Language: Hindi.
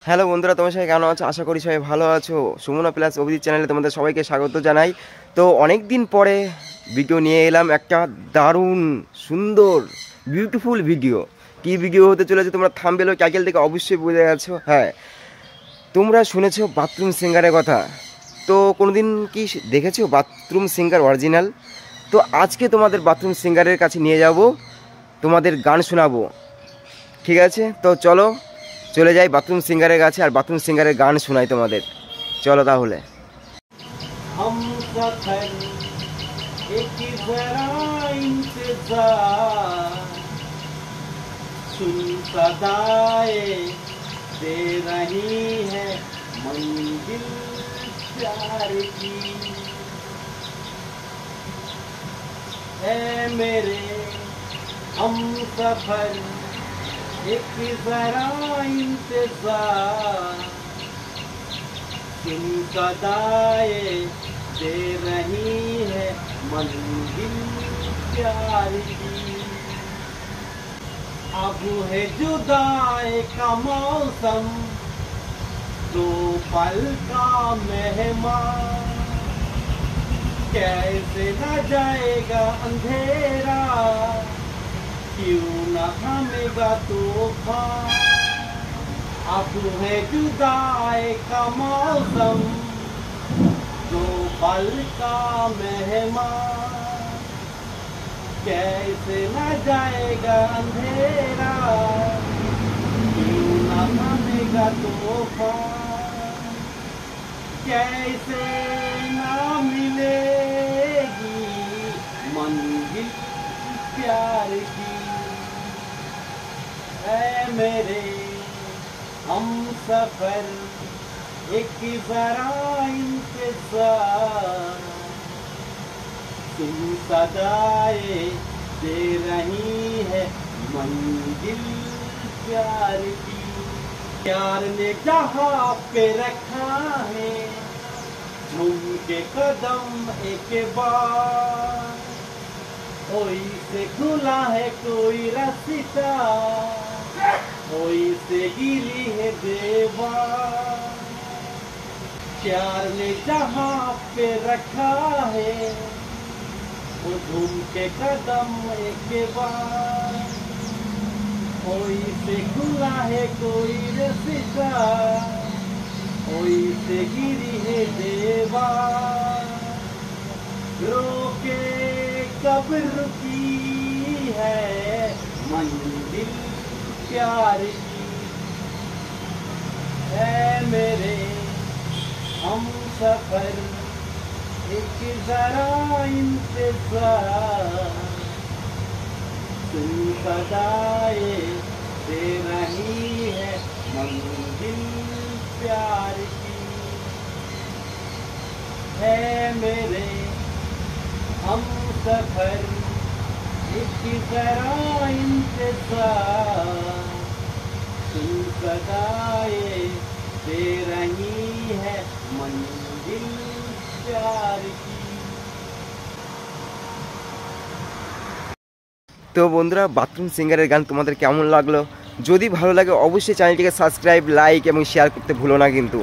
হ্যালো বন্ধুরা, তোমার সবাই কেমন আছো? আশা করি সবাই ভালো আছো। সুমনা প্লাস অভিজিৎ চ্যানেলে তোমাদের সবাইকে স্বাগত জানাই। তো অনেক দিন পরে ভিডিও নিয়ে এলাম, একটা দারুণ সুন্দর বিউটিফুল ভিডিও। কি ভিডিও হতে চলেছে তোমরা থাম্বনেল ও টাইটেল থেকে অবশ্যই বুঝে গেছো। হ্যাঁ, তোমরা শুনেছো বাথরুম সিঙ্গারের কথা, তো কোনোদিন কি দেখেছো বাথরুম সিঙ্গার অরিজিনাল? তো আজকে তোমাদের বাথরুম সিঙ্গারের কাছে নিয়ে যাব, তোমাদের গান শোনাবো। ঠিক আছে, তো চলো চলে যাই বাথরুম সিঙ্গারের কাছে আর বাথরুম সিঙ্গারের গান শোনাই তোমাদের। চলো তাহলে। हम सफर एक जरा इंतजार सुन सदाए दे रही है मंजिल प्यार की। है मेरे हम सफर एक जरा इंतजार सुन सदाए दे रही है मंजिल प्यार की। अब है जुदाई का मौसम, दो पल का मेहमान, कैसे न जाएगा अंधेरा, क्यों न थमेगा तूफान। अब है जुदाई का मौसम, दो पल का मेहमान, कैसे न जाएगा अंधेरा, क्यों न थमेगा तूफान। कैसे न मिलेगी मंजिल प्यार की। ऐ मेरे हम सफर एक जरा इंतजार तुम सदाए दे रही है मंजिल प्यार की। प्यार ने जहाँ पे रखा है झूम के कदम एक बार, कोई से खुला है कोई रास्ता, कोई से गिरी है दीवार। प्यार ने जहाँ पे रखा है वो झूम के कदम एक बार, कोई से खुला है कोई रास्ता, कोई से गिरी है दीवार। रोके कब रुकी है मंजिल प्यार की। है मेरे हम सफर एक जरा इंतजार तुम सदाए दे रही है मंजिल प्यार की। है मेरे हम सफर एक जरा इंतजार तुम सदाए दे रही है मंजिल प्यार की। তো বন্ধুরা, বাথরুম সিঙ্গারের গান তোমাদের কেমন লাগলো? যদি ভালো লাগে অবশ্যই চ্যানেলটিকে সাবস্ক্রাইব, লাইক এবং শেয়ার করতে ভুলো না কিন্তু।